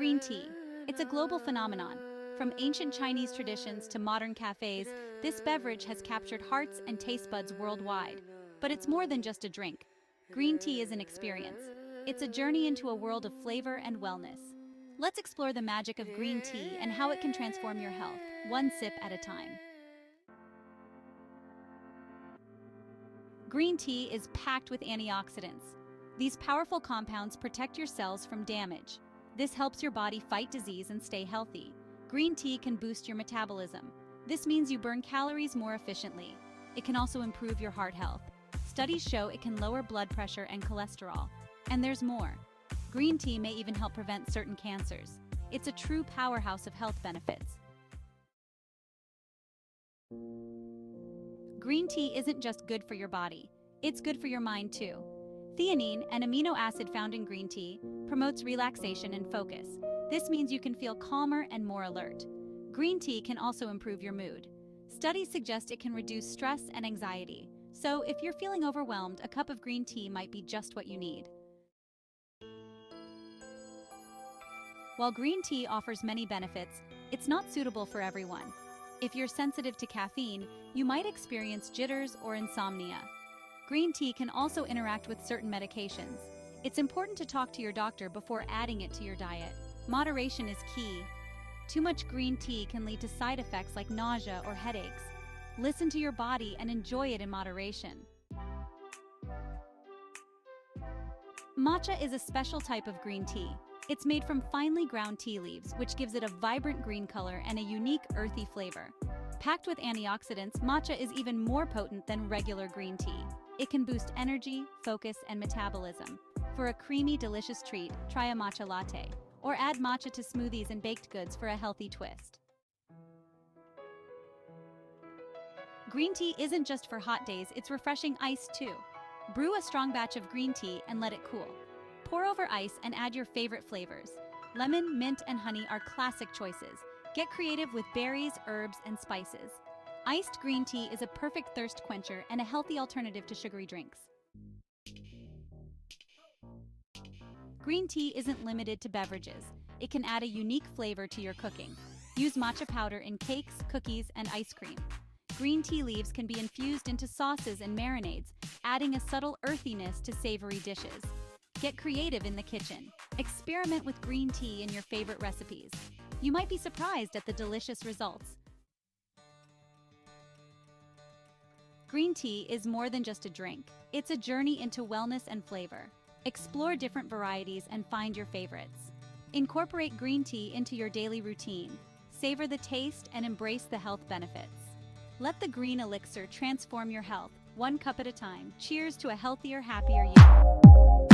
Green tea. It's a global phenomenon. From ancient Chinese traditions to modern cafes, this beverage has captured hearts and taste buds worldwide. But it's more than just a drink. Green tea is an experience. It's a journey into a world of flavor and wellness. Let's explore the magic of green tea and how it can transform your health, one sip at a time. Green tea is packed with antioxidants. These powerful compounds protect your cells from damage. This helps your body fight disease and stay healthy. Green tea can boost your metabolism. This means you burn calories more efficiently. It can also improve your heart health. Studies show it can lower blood pressure and cholesterol. And there's more. Green tea may even help prevent certain cancers. It's a true powerhouse of health benefits. Green tea isn't just good for your body, it's good for your mind too. Theanine, an amino acid found in green tea, promotes relaxation and focus. This means you can feel calmer and more alert. Green tea can also improve your mood. Studies suggest it can reduce stress and anxiety. So if you're feeling overwhelmed, a cup of green tea might be just what you need. While green tea offers many benefits, it's not suitable for everyone. If you're sensitive to caffeine, you might experience jitters or insomnia. Green tea can also interact with certain medications. It's important to talk to your doctor before adding it to your diet. Moderation is key. Too much green tea can lead to side effects like nausea or headaches. Listen to your body and enjoy it in moderation. Matcha is a special type of green tea. It's made from finely ground tea leaves, which gives it a vibrant green color and a unique earthy flavor. Packed with antioxidants, matcha is even more potent than regular green tea. It can boost energy, focus, and metabolism. For a creamy, delicious treat, try a matcha latte, or add matcha to smoothies and baked goods for a healthy twist. Green tea isn't just for hot days, it's refreshing ice too. Brew a strong batch of green tea and let it cool. Pour over ice and add your favorite flavors. Lemon, mint, and honey are classic choices. Get creative with berries, herbs, and spices. Iced green tea is a perfect thirst quencher and a healthy alternative to sugary drinks. Green tea isn't limited to beverages. It can add a unique flavor to your cooking. Use matcha powder in cakes, cookies, and ice cream. Green tea leaves can be infused into sauces and marinades, adding a subtle earthiness to savory dishes. Get creative in the kitchen. Experiment with green tea in your favorite recipes. You might be surprised at the delicious results. Green tea is more than just a drink. It's a journey into wellness and flavor. Explore different varieties and find your favorites. Incorporate green tea into your daily routine. Savor the taste and embrace the health benefits. Let the green elixir transform your health, one cup at a time. Cheers to a healthier, happier you.